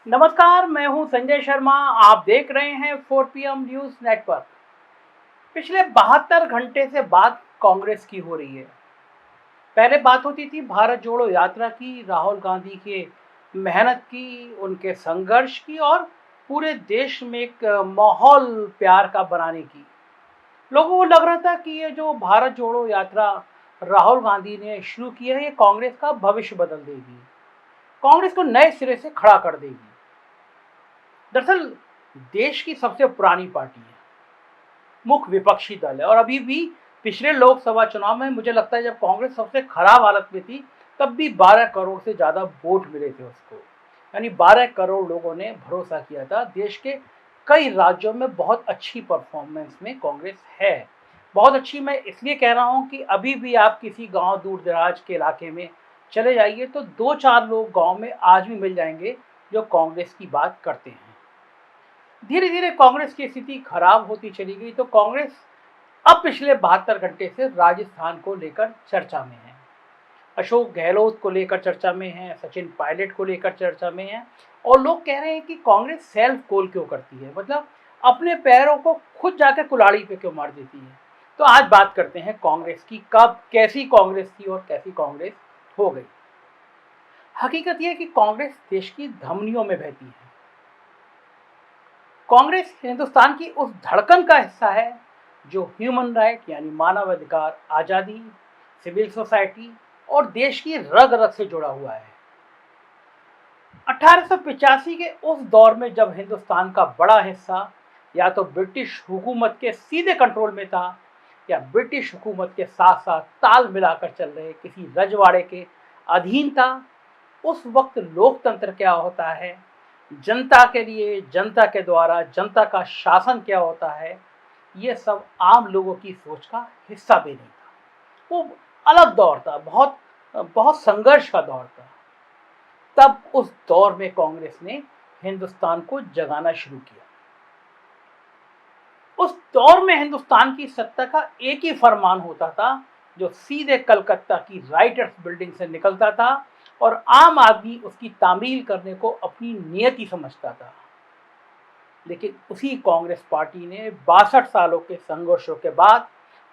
नमस्कार, मैं हूं संजय शर्मा। आप देख रहे हैं 4 PM न्यूज़ नेटवर्क। पिछले 72 घंटे से बात कांग्रेस की हो रही है। पहले बात होती थी भारत जोड़ो यात्रा की, राहुल गांधी के मेहनत की, उनके संघर्ष की और पूरे देश में एक माहौल प्यार का बनाने की। लोगों को लग रहा था कि ये जो भारत जोड़ो यात्रा राहुल गांधी ने शुरू की है, ये कांग्रेस का भविष्य बदल देगी, कांग्रेस को नए सिरे से खड़ा कर देगी। दरअसल देश की सबसे पुरानी पार्टी है, मुख्य विपक्षी दल है और अभी भी पिछले लोकसभा चुनाव में मुझे लगता है जब कांग्रेस सबसे खराब हालत में थी तब भी 12 करोड़ से ज़्यादा वोट मिले थे उसको। यानी 12 करोड़ लोगों ने भरोसा किया था। देश के कई राज्यों में बहुत अच्छी परफॉर्मेंस में कांग्रेस है। बहुत अच्छी मैं इसलिए कह रहा हूँ कि अभी भी आप किसी गांव दूर दराज के इलाके में चले जाइए तो 2-4 लोग गांव में आज भी मिल जाएंगे जो कांग्रेस की बात करते हैं। धीरे धीरे कांग्रेस की स्थिति खराब होती चली गई तो कांग्रेस अब पिछले 72 घंटे से राजस्थान को लेकर चर्चा में है, अशोक गहलोत को लेकर चर्चा में है, सचिन पायलट को लेकर चर्चा में है। और लोग कह रहे हैं कि कांग्रेस सेल्फ गोल क्यों करती है, मतलब अपने पैरों को खुद जाकर कुल्हाड़ी पे क्यों मार देती है। तो आज बात करते हैं कांग्रेस की, कब कैसी कांग्रेस थी और कैसी कांग्रेस हो गई। हकीकत यह है कि कांग्रेस देश की धमनियों में बहती है। कांग्रेस हिंदुस्तान की उस धड़कन का हिस्सा है जो ह्यूमन राइट यानी मानव अधिकार, आज़ादी, सिविल सोसाइटी और देश की रग रग से जुड़ा हुआ है। 1885 के उस दौर में जब हिंदुस्तान का बड़ा हिस्सा या तो ब्रिटिश हुकूमत के सीधे कंट्रोल में था या ब्रिटिश हुकूमत के साथ साथ ताल मिलाकर चल रहे किसी रजवाड़े के अधीन था, उस वक्त लोकतंत्र क्या होता है, जनता के लिए, जनता के द्वारा जनता का शासन क्या होता है, ये सब आम लोगों की सोच का हिस्सा भी नहीं था। वो अलग दौर था, बहुत बहुत संघर्ष का दौर था। तब उस दौर में कांग्रेस ने हिंदुस्तान को जगाना शुरू किया। उस दौर में हिंदुस्तान की सत्ता का एक ही फरमान होता था जो सीधे कलकत्ता की राइटर्स बिल्डिंग से निकलता था और आम आदमी उसकी तामील करने को अपनी नियति समझता था। लेकिन उसी कांग्रेस पार्टी ने 62 सालों के संघर्षों के बाद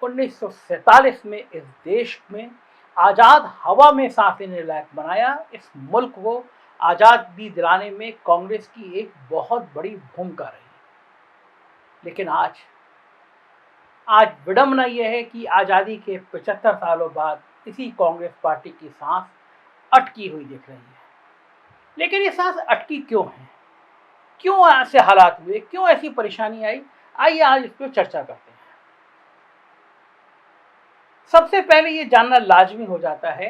1947 में इस देश में आज़ाद हवा में सांस लेने लायक बनाया। इस मुल्क को आज़ादी दिलाने में कांग्रेस की एक बहुत बड़ी भूमिका रही। लेकिन आज आज विडंबना यह है कि आज़ादी के 75 सालों बाद इसी कांग्रेस पार्टी की सांस अटकी हुई दिख रही है। लेकिन ये सांस अटकी क्यों है, क्यों ऐसे हालात हुए, क्यों ऐसी परेशानी आई, आइए आज इस पर चर्चा करते हैं। सबसे पहले ये जानना लाजमी हो जाता है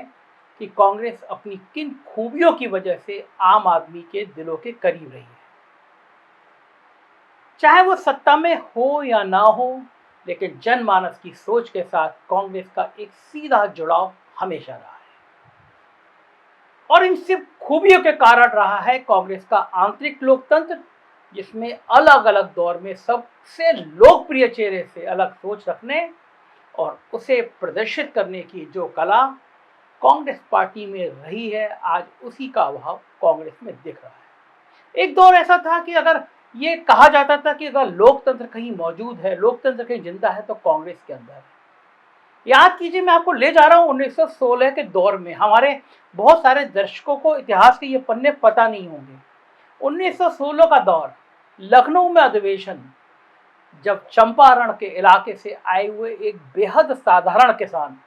कि कांग्रेस अपनी किन खूबियों की वजह से आम आदमी के दिलों के करीब रही है। चाहे वो सत्ता में हो या ना हो, लेकिन जनमानस की सोच के साथ कांग्रेस का एक सीधा जुड़ाव हमेशा रहा है और इन सिर्फ खूबियों के कारण रहा है कांग्रेस का आंतरिक लोकतंत्र, जिसमें अलग अलग दौर में सबसे लोकप्रिय चेहरे से अलग सोच रखने और उसे प्रदर्शित करने की जो कला कांग्रेस पार्टी में रही है, आज उसी का अभाव कांग्रेस में दिख रहा है। एक दौर ऐसा था कि अगर ये कहा जाता था कि अगर लोकतंत्र कहीं मौजूद है, लोकतंत्र कहीं जिंदा है, तो कांग्रेस के अंदर है। याद कीजिए, मैं आपको ले जा रहा हूँ 1916 के दौर में। हमारे बहुत सारे दर्शकों को इतिहास के ये पन्ने पता नहीं होंगे। 1916 का दौर, लखनऊ में अधिवेशन, जब चंपारण के इलाके से आए हुए एक बेहद साधारण किसान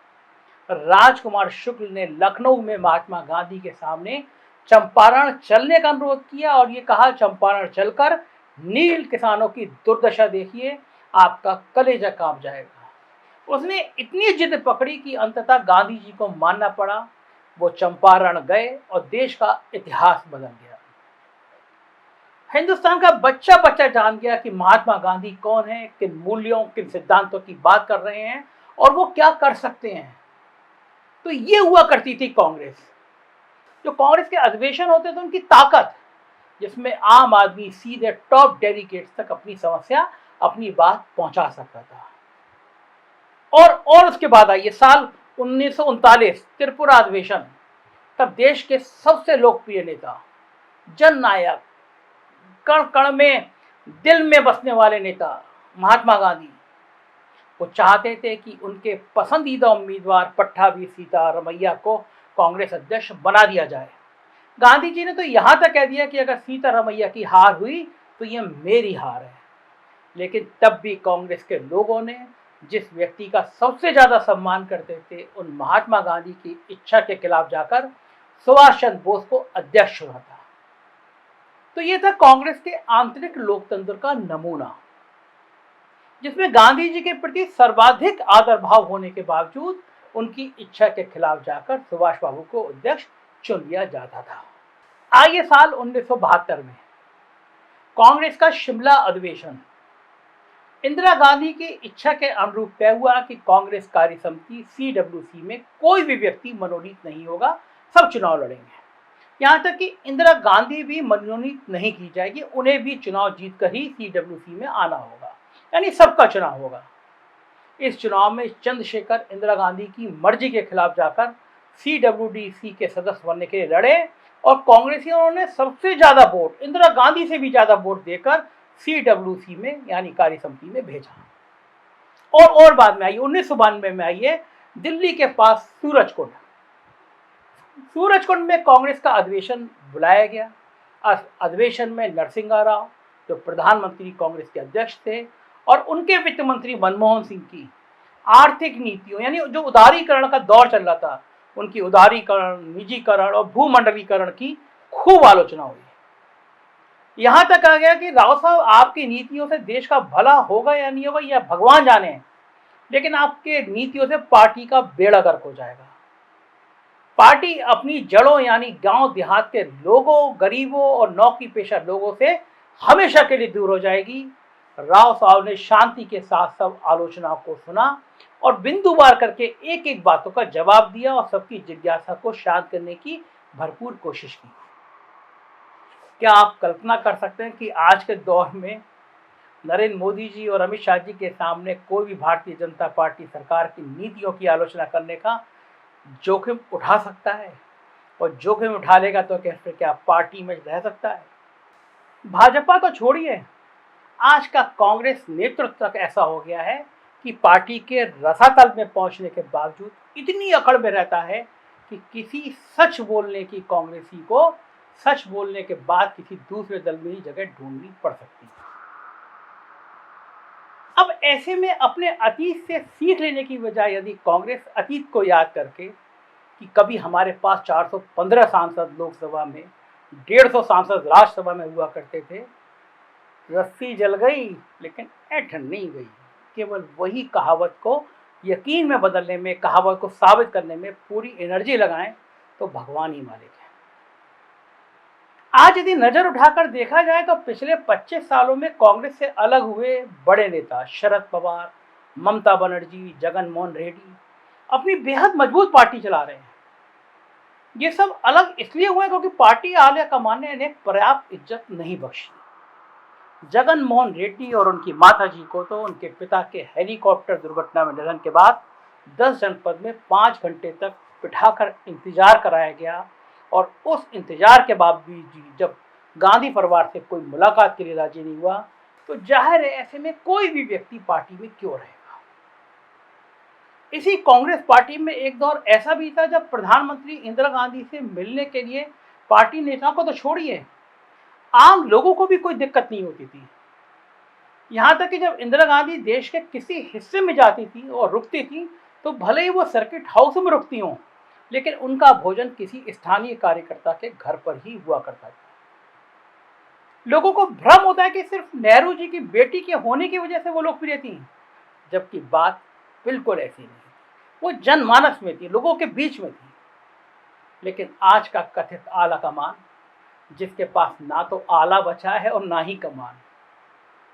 राजकुमार शुक्ल ने लखनऊ में महात्मा गांधी के सामने चंपारण चलने का अनुरोध किया और ये कहा, चंपारण चलकर नील किसानों की दुर्दशा देखिए, आपका कलेजा कांप जाएगा। उसने इतनी जिद पकड़ी कि अंततः गांधी जी को मानना पड़ा। वो चंपारण गए और देश का इतिहास बदल गया। हिंदुस्तान का बच्चा बच्चा जान गया कि महात्मा गांधी कौन है, किन मूल्यों, किन सिद्धांतों की बात कर रहे हैं और वो क्या कर सकते हैं। तो ये हुआ करती थी कांग्रेस। जो कांग्रेस के अधिवेशन होते थे उनकी ताकत, जिसमें आम आदमी सीधे टॉप डेलीगेट्स तक अपनी समस्या, अपनी बात पहुंचा सकता था। और उसके बाद आइए साल 1939 त्रिपुरा अधिवेशन। तब देश के सबसे लोकप्रिय नेता, जननायक, कण कण में दिल में बसने वाले नेता महात्मा गांधी, वो चाहते थे कि उनके पसंदीदा उम्मीदवार पट्टाभी सीतारमैया को कांग्रेस अध्यक्ष बना दिया जाए। गांधी जी ने तो यहां तक कह दिया कि अगर सीतारमैया की हार हुई तो ये मेरी हार है। लेकिन तब भी कांग्रेस के लोगों ने जिस व्यक्ति का सबसे ज्यादा सम्मान करते थे, उन महात्मा गांधी की इच्छा के खिलाफ जाकर सुभाष चंद्र बोस को अध्यक्ष चुना था। तो ये था कांग्रेस के आंतरिक लोकतंत्र का नमूना, जिसमें गांधी जी के प्रति सर्वाधिक आदर भाव होने के बावजूद उनकी इच्छा के खिलाफ जाकर सुभाष बाबू को अध्यक्ष चुन लिया जाता था। आइए साल 1972 में कांग्रेस का शिमला अधिवेशन इंदिरा गांधी की इच्छा के अनुरूप तय हुआ कि कांग्रेस कार्य समिति CWC में कोई भी व्यक्ति मनोनीत नहीं होगा, सब चुनाव लड़ेंगे। यहां तक कि इंदिरा गांधी भी मनोनीत नहीं की जाएगी, उन्हें भी चुनाव जीतकर ही CWC में आना होगा, यानी सबका चुनाव होगा। इस चुनाव में चंद्रशेखर इंदिरा गांधी की मर्जी के खिलाफ जाकर CWDC के सदस्य बनने के लिए लड़े और कांग्रेसियों ने सबसे ज्यादा वोट, इंदिरा गांधी से भी ज्यादा वोट देकर CWC में यानी कार्य समिति में भेजा। और बाद में आई 1992 में आई है दिल्ली के पास सूरजकुंड में कांग्रेस का अधिवेशन बुलाया गया। अधिवेशन में नरसिंहा राव, जो प्रधानमंत्री कांग्रेस के अध्यक्ष थे, और उनके वित्त मंत्री मनमोहन सिंह की आर्थिक नीतियों, यानी जो उदारीकरण का दौर चल रहा था, उनकी उदारीकरण, निजीकरण और भूमंडलीकरण की खूब आलोचना हुई। यहां तक आ गया कि राव साहब, आपकी नीतियों से देश का भला होगा या नहीं होगा यह भगवान जाने, लेकिन आपके नीतियों से पार्टी का बेड़ा गर्क हो जाएगा। पार्टी अपनी जड़ों यानी गांव देहात के लोगों, गरीबों और नौकरी पेशा लोगों से हमेशा के लिए दूर हो जाएगी। राव साहब ने शांति के साथ सब आलोचनाओं को सुना और बिंदुवार करके एक एक बातों का जवाब दिया और सबकी जिज्ञासा को शांत करने की भरपूर कोशिश की। क्या आप कल्पना कर सकते हैं कि आज के दौर में नरेंद्र मोदी जी और अमित शाह जी के सामने कोई भी भारतीय जनता पार्टी सरकार की नीतियों की आलोचना करने का जोखिम उठा सकता है? और जोखिम उठा लेगा तो क्या पार्टी में रह सकता है? भाजपा तो छोड़िए, आज का कांग्रेस नेतृत्व तक ऐसा हो गया है कि पार्टी के रसातल में पहुंचने के बावजूद इतनी अकड़ में रहता है कि किसी सच बोलने की कांग्रेसी को सच बोलने के बाद किसी दूसरे दल में ही जगह ढूंढनी पड़ सकती है। अब ऐसे में अपने अतीत से सीख लेने की बजाय यदि कांग्रेस अतीत को याद करके कि कभी हमारे पास 415 सांसद लोकसभा में, 150 सांसद राज्यसभा में हुआ करते थे, रस्सी जल गई लेकिन ऐंठन नहीं गई, केवल वही कहावत को यकीन में बदलने में, कहावत को साबित करने में पूरी एनर्जी लगाएं तो भगवान ही मालिक है। आज यदि नजर उठाकर देखा जाए तो पिछले 25 सालों में कांग्रेस से अलग हुए बड़े नेता शरद पवार, ममता बनर्जी, जगन मोहन रेड्डी अपनी बेहद मजबूत पार्टी चला रहे हैं। ये सब अलग इसलिए हुए क्योंकि पार्टी आला कमान ने इन्हें पर्याप्त इज्जत नहीं बख्शी। जगन मोहन रेड्डी और उनकी माता जी को तो उनके पिता के हेलीकॉप्टर दुर्घटना में निधन के बाद 10 जनपद में 5 घंटे तक बिठाकर इंतजार कराया गया और उस इंतजार के बावजूद जब गांधी परिवार से कोई मुलाकात के लिए राजी नहीं हुआ तो जाहिर है ऐसे में कोई भी व्यक्ति पार्टी में क्यों रहेगा। इसी कांग्रेस पार्टी में एक दौर ऐसा भी था जब प्रधानमंत्री इंदिरा गांधी से मिलने के लिए पार्टी नेताओं को तो छोड़िए, आम लोगों को भी कोई दिक्कत नहीं होती थी। यहां तक कि जब इंदिरा गांधी देश के किसी हिस्से में जाती थी और रुकती थी तो भले ही वो सर्किट हाउस में रुकती हों, लेकिन उनका भोजन किसी स्थानीय कार्यकर्ता के घर पर ही हुआ करता था। लोगों को भ्रम होता है कि सिर्फ नेहरू जी की बेटी के होने की वजह से वो लोकप्रिय थी, जबकि बात बिल्कुल ऐसी नहीं। वो जनमानस में थी, लोगों के बीच में थी। लेकिन आज का कथित आला कमान, जिसके पास ना तो आला बचा है और ना ही कमान,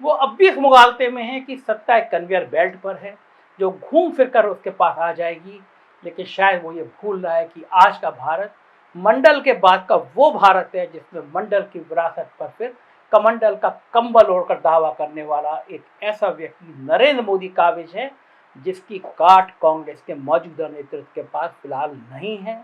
वो अब भी इस मुगालते में है कि सत्ता एक कन्वेयर बेल्ट पर है जो घूम फिर कर उसके पास आ जाएगी। लेकिन शायद वो ये भूल रहा है कि आज का भारत मंडल के बाद का वो भारत है जिसमें मंडल की विरासत पर फिर कमंडल का कंबल ओढ़कर दावा करने वाला एक ऐसा व्यक्ति नरेंद्र मोदी काबिज है जिसकी काट कांग्रेस के मौजूदा नेतृत्व के पास फिलहाल नहीं है।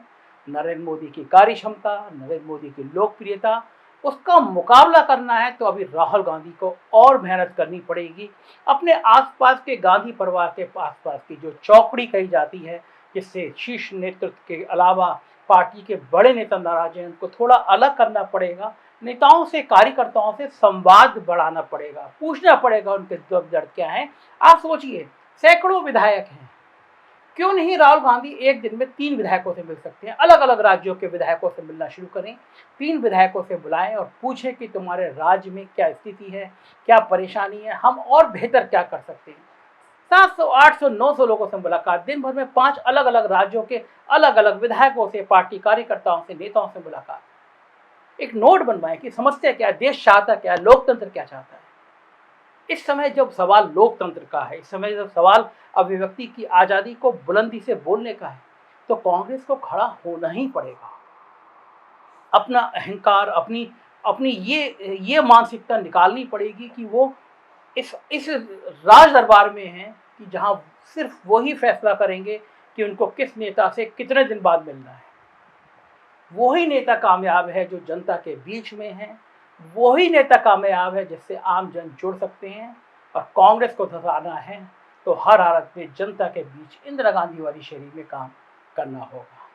नरेंद्र मोदी की कार्य क्षमता, नरेंद्र मोदी की लोकप्रियता उसका मुकाबला करना है तो अभी राहुल गांधी को और मेहनत करनी पड़ेगी। अपने आसपास के गांधी परिवार के आसपास की जो चौकड़ी कही जाती है, जिससे शीर्ष नेतृत्व के अलावा पार्टी के बड़े नेता नाराज हैं, उनको थोड़ा अलग करना पड़ेगा। नेताओं से, कार्यकर्ताओं से संवाद बढ़ाना पड़ेगा, पूछना पड़ेगा उनके दुख दर्द क्या है। आप सोचिए, सैकड़ों विधायक हैं, क्यों नहीं राहुल गांधी एक दिन में 3 विधायकों से मिल सकते हैं। अलग अलग राज्यों के विधायकों से मिलना शुरू करें, 3 विधायकों से बुलाएं और पूछें कि तुम्हारे राज्य में क्या स्थिति है, क्या परेशानी है, हम और बेहतर क्या कर सकते हैं। 700, 800, 900 लोगों से मुलाकात, दिन भर में 5 अलग अलग राज्यों के अलग अलग विधायकों से, पार्टी कार्यकर्ताओं से, नेताओं से मुलाकात। एक नोट बनवाएं कि समस्या क्या है, देश चाहता क्या है, लोकतंत्र क्या चाहता है। इस समय जब सवाल लोकतंत्र का है, इस समय जब सवाल अभिव्यक्ति की आज़ादी को बुलंदी से बोलने का है, तो कांग्रेस को खड़ा होना ही पड़ेगा। अपना अहंकार, अपनी अपनी ये मानसिकता निकालनी पड़ेगी कि वो इस राज दरबार में हैं कि जहां सिर्फ वही फैसला करेंगे कि उनको किस नेता से कितने दिन बाद मिलना है। वही नेता कामयाब है जो जनता के बीच में है, वही नेता कामयाब है जिससे आम जन जुड़ सकते हैं। और कांग्रेस को धसाना है तो हर हालत में जनता के बीच इंदिरा गांधी वाली शैली में काम करना होगा।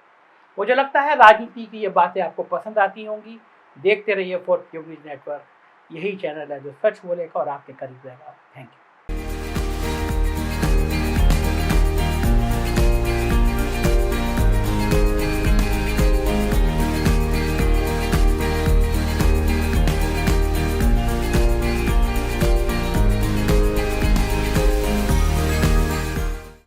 मुझे लगता है राजनीति की ये बातें आपको पसंद आती होंगी। देखते रहिए 4PM न्यूज़ नेटवर्क, यही चैनल है जो सच बोलेगा और आपके करीब रहेगा। Thank you.